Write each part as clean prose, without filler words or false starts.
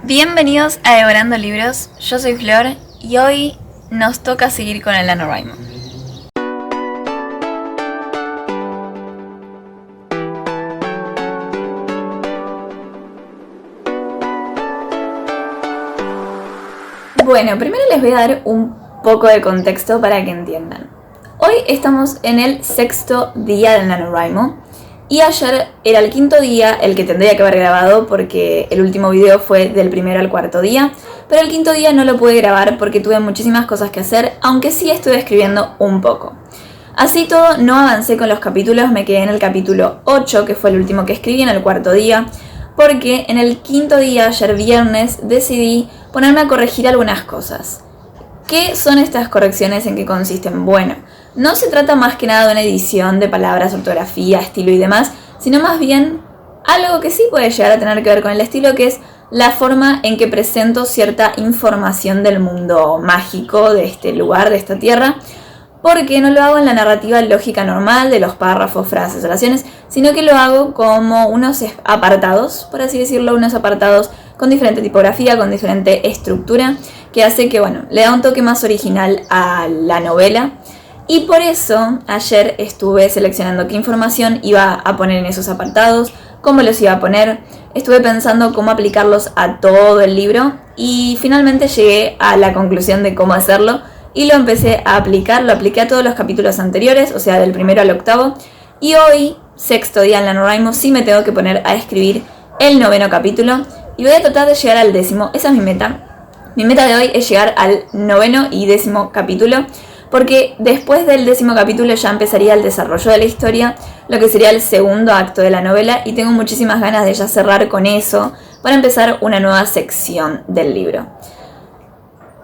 Bienvenidos a Devorando Libros, yo soy Flor y hoy nos toca seguir con el NaNoWriMo. Bueno, primero les voy a dar un poco de contexto para que entiendan. Hoy estamos en el 6º día del NaNoWriMo y ayer era el 5º día, el que tendría que haber grabado porque el último video fue del 1º al 4º día, pero el 5º día no lo pude grabar porque tuve muchísimas cosas que hacer, aunque sí estuve escribiendo un poco. Así todo, no avancé con los capítulos, me quedé en el capítulo 8, que fue el último que escribí en el 4º día, porque en el 5º día, ayer viernes, decidí ponerme a corregir algunas cosas. ¿Qué son estas correcciones? ¿En qué consisten? Bueno, no se trata más que nada de una edición de palabras, ortografía, estilo y demás, sino más bien algo que sí puede llegar a tener que ver con el estilo, que es la forma en que presento cierta información del mundo mágico de este lugar, de esta tierra, porque no lo hago en la narrativa lógica normal de los párrafos, frases, oraciones, sino que lo hago como unos apartados, por así decirlo, unos apartados con diferente tipografía, con diferente estructura, que hace que, bueno, le da un toque más original a la novela. Y por eso ayer estuve seleccionando qué información iba a poner en esos apartados, cómo los iba a poner, estuve pensando cómo aplicarlos a todo el libro y finalmente llegué a la conclusión de cómo hacerlo y lo empecé a aplicar, lo apliqué a todos los capítulos anteriores, o sea, del 1º al 8º, y hoy, 6º día en NaNoWriMo, sí me tengo que poner a escribir el 9º capítulo y voy a tratar de llegar al 10º, esa es mi meta. Mi meta de hoy es llegar al 9º y 10º capítulo, porque después del 10º capítulo ya empezaría el desarrollo de la historia, lo que sería el segundo acto de la novela, y tengo muchísimas ganas de ya cerrar con eso para empezar una nueva sección del libro.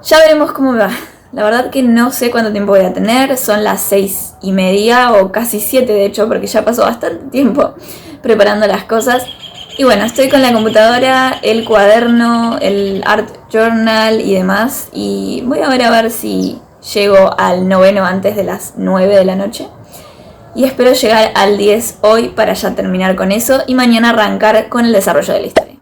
Ya veremos cómo me va. La verdad que no sé cuánto tiempo voy a tener, son las 6:30 o casi 7 de hecho, porque ya pasó bastante tiempo preparando las cosas. Y bueno, estoy con la computadora, el cuaderno, el art journal y demás, y voy a ver si llego al 9º antes de las 9 de la noche. Y espero llegar al 10 hoy para ya terminar con eso y mañana arrancar con el desarrollo de la historia.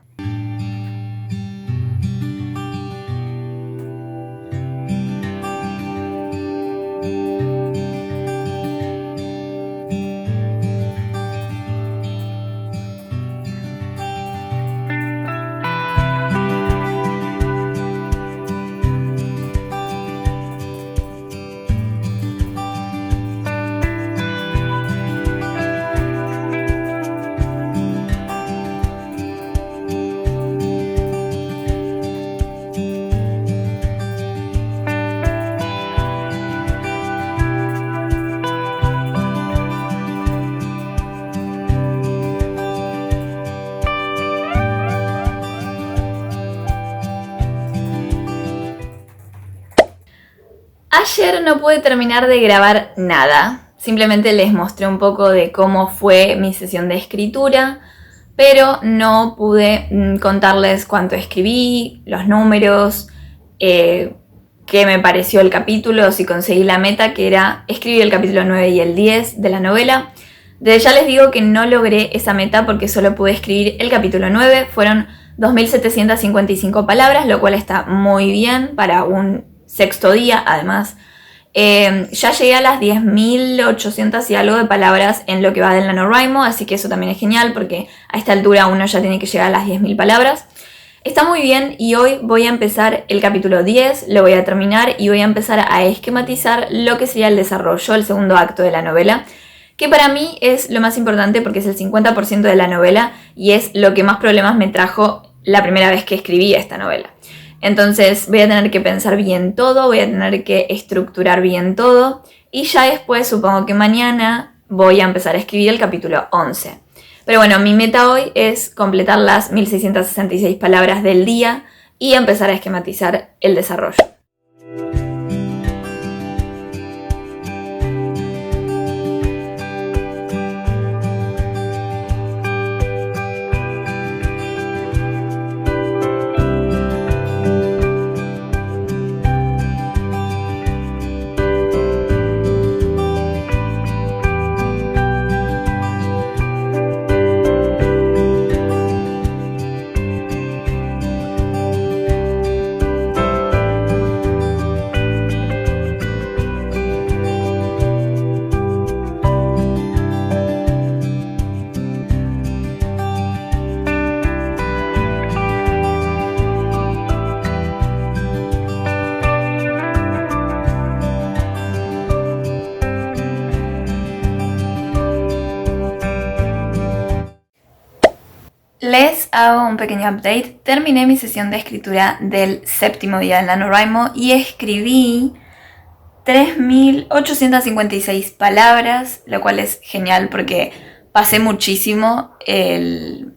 Ayer no pude terminar de grabar nada, simplemente les mostré un poco de cómo fue mi sesión de escritura, pero no pude contarles cuánto escribí, los números, qué me pareció el capítulo, si conseguí la meta, que era escribir el capítulo 9 y el 10 de la novela. Desde ya les digo que no logré esa meta porque solo pude escribir el capítulo 9, fueron 2.755 palabras, lo cual está muy bien para un 6º día, además. Ya llegué a las 10.800 y algo de palabras en lo que va del NaNoWriMo, así que eso también es genial porque a esta altura uno ya tiene que llegar a las 10.000 palabras. Está muy bien y hoy voy a empezar el capítulo 10, lo voy a terminar y voy a empezar a esquematizar lo que sería el desarrollo, el segundo acto de la novela, que para mí es lo más importante porque es el 50% de la novela y es lo que más problemas me trajo la primera vez que escribí esta novela. Entonces voy a tener que pensar bien todo, voy a tener que estructurar bien todo y ya después supongo que mañana voy a empezar a escribir el capítulo 11. Pero bueno, mi meta hoy es completar las 1.666 palabras del día y empezar a esquematizar el desarrollo. hago un pequeño update. Terminé mi sesión de escritura del 7º día del NaNoWriMo y escribí 3.856 palabras, lo cual es genial porque pasé muchísimo el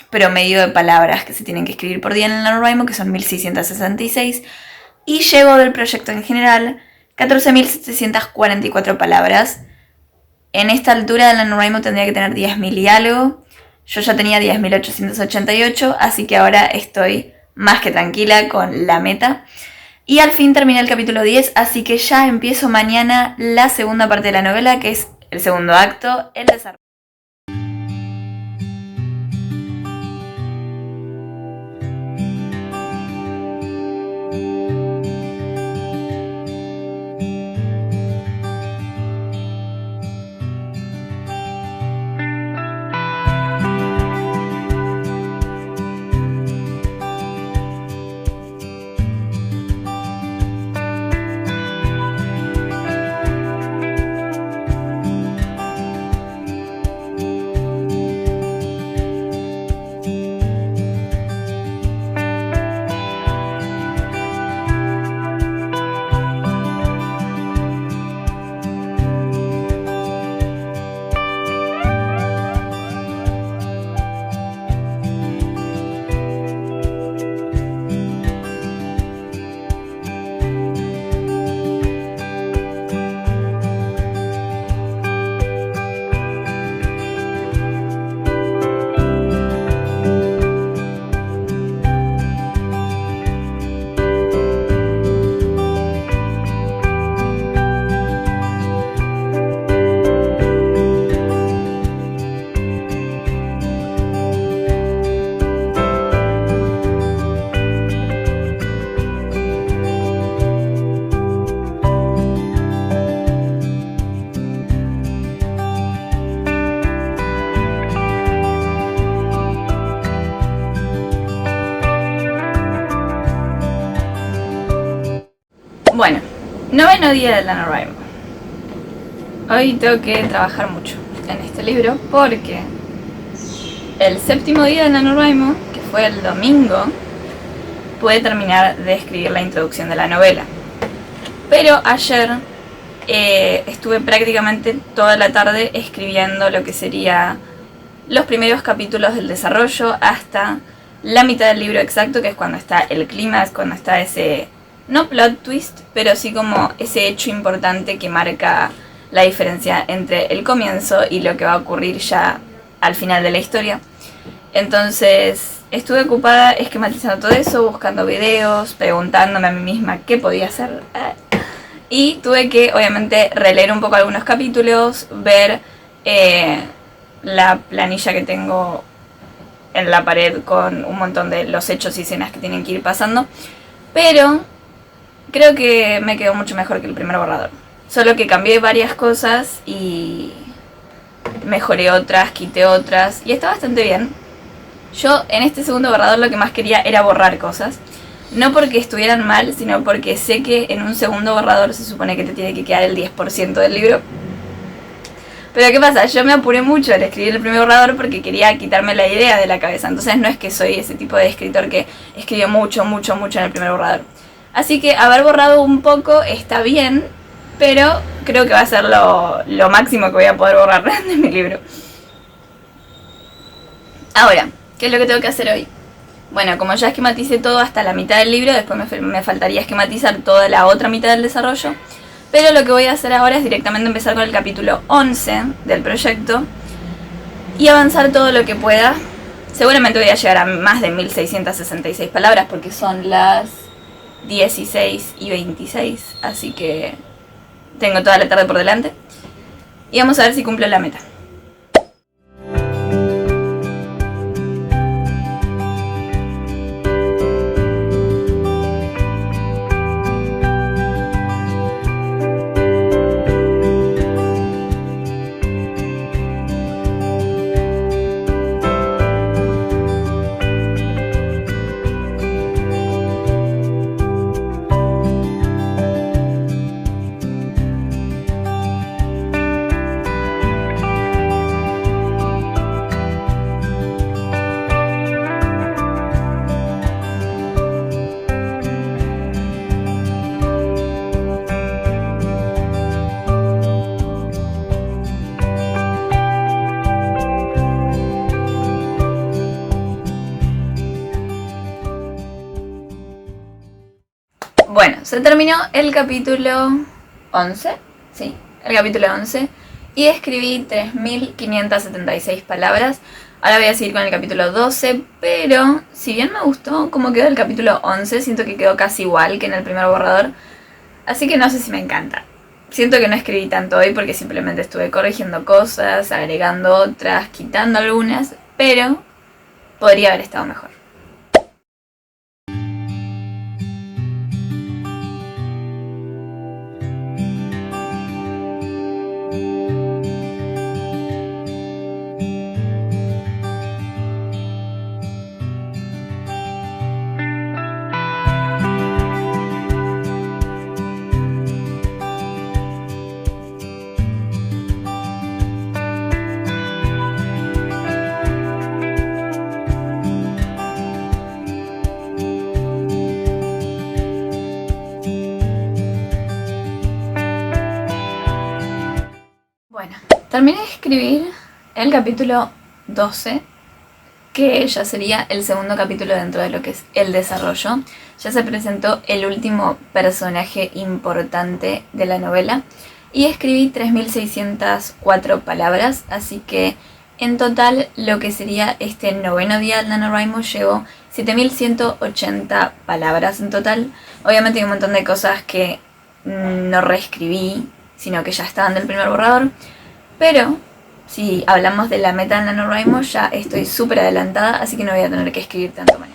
promedio de palabras que se tienen que escribir por día en el NaNoWriMo, que son 1.666, y llevo del proyecto en general 14.744 palabras. En esta altura del NaNoWriMo tendría que tener 10.000 y algo. Yo ya tenía 10.888, así que ahora estoy más que tranquila con la meta. Y al fin terminé el capítulo 10, así que ya empiezo mañana la segunda parte de la novela, que es el segundo acto, el desarrollo. Bueno, 9º día del NaNoWriMo. Hoy tengo que trabajar mucho en este libro porque el 7º día del NaNoWriMo, que fue el domingo, pude terminar de escribir la introducción de la novela. Pero ayer estuve prácticamente toda la tarde escribiendo lo que sería los primeros capítulos del desarrollo hasta la mitad del libro exacto, que es cuando está el clímax, cuando está ese, no plot twist, pero sí como ese hecho importante que marca la diferencia entre el comienzo y lo que va a ocurrir ya al final de la historia. Entonces estuve ocupada esquematizando todo eso, buscando videos, preguntándome a mí misma qué podía hacer. Y tuve que obviamente releer un poco algunos capítulos, ver la planilla que tengo en la pared con un montón de los hechos y escenas que tienen que ir pasando. Pero creo que me quedó mucho mejor que el primer borrador. Solo que cambié varias cosas y mejoré otras, quité otras y está bastante bien. Yo en este segundo borrador lo que más quería era borrar cosas. No porque estuvieran mal, sino porque sé que en un segundo borrador se supone que te tiene que quedar el 10% del libro. Pero ¿qué pasa? Yo me apuré mucho al escribir el primer borrador porque quería quitarme la idea de la cabeza. Entonces no es que soy ese tipo de escritor que escribió mucho en el primer borrador. Así que haber borrado un poco está bien, pero creo que va a ser lo máximo que voy a poder borrar de mi libro. Ahora, ¿qué es lo que tengo que hacer hoy? Bueno, como ya esquematicé todo hasta la mitad del libro, después me faltaría esquematizar toda la otra mitad del desarrollo. Pero lo que voy a hacer ahora es directamente empezar con el capítulo 11 del proyecto y avanzar todo lo que pueda. Seguramente voy a llegar a más de 1.666 palabras porque son las 16:26, así que tengo toda la tarde por delante. Y vamos a ver si cumplo la meta. Bueno, se terminó el capítulo 11, sí, el capítulo 11, y escribí 3.576 palabras. Ahora voy a seguir con el capítulo 12, pero si bien me gustó cómo quedó el capítulo 11, siento que quedó casi igual que en el primer borrador, así que no sé si me encanta. Siento que no escribí tanto hoy porque simplemente estuve corrigiendo cosas, agregando otras, quitando algunas, pero podría haber estado mejor. Bueno, terminé de escribir el capítulo 12, que ya sería el segundo capítulo dentro de lo que es el desarrollo. Ya se presentó el último personaje importante de la novela y escribí 3.604 palabras, así que en total lo que sería este noveno día del NaNoWriMo llevo 7.180 palabras en total. Obviamente hay un montón de cosas que no reescribí, sino que ya estaban del primer borrador, pero si hablamos de la meta del NaNoWriMo ya estoy súper adelantada, así que no voy a tener que escribir tanto más.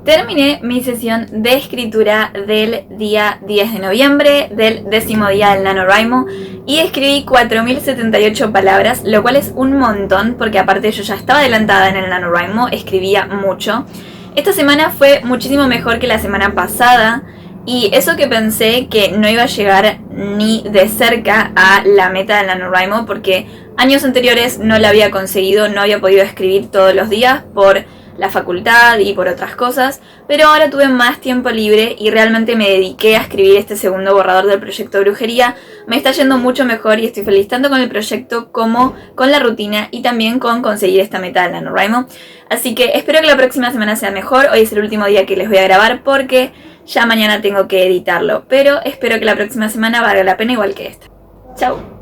Terminé mi sesión de escritura del día 10 de noviembre, del 10º día del NaNoWriMo, y escribí 4.078 palabras, lo cual es un montón, porque aparte yo ya estaba adelantada en el NaNoWriMo, escribía mucho. Esta semana fue muchísimo mejor que la semana pasada, y eso que pensé que no iba a llegar ni de cerca a la meta del NaNoWriMo, porque años anteriores no la había conseguido, no había podido escribir todos los días por la facultad y por otras cosas, pero ahora tuve más tiempo libre y realmente me dediqué a escribir este segundo borrador del proyecto Brujería. Me está yendo mucho mejor y estoy feliz tanto con el proyecto como con la rutina y también con conseguir esta meta del NaNoWriMo. Así que espero que la próxima semana sea mejor. Hoy es el último día que les voy a grabar porque ya mañana tengo que editarlo, pero espero que la próxima semana valga la pena igual que esta. Chau.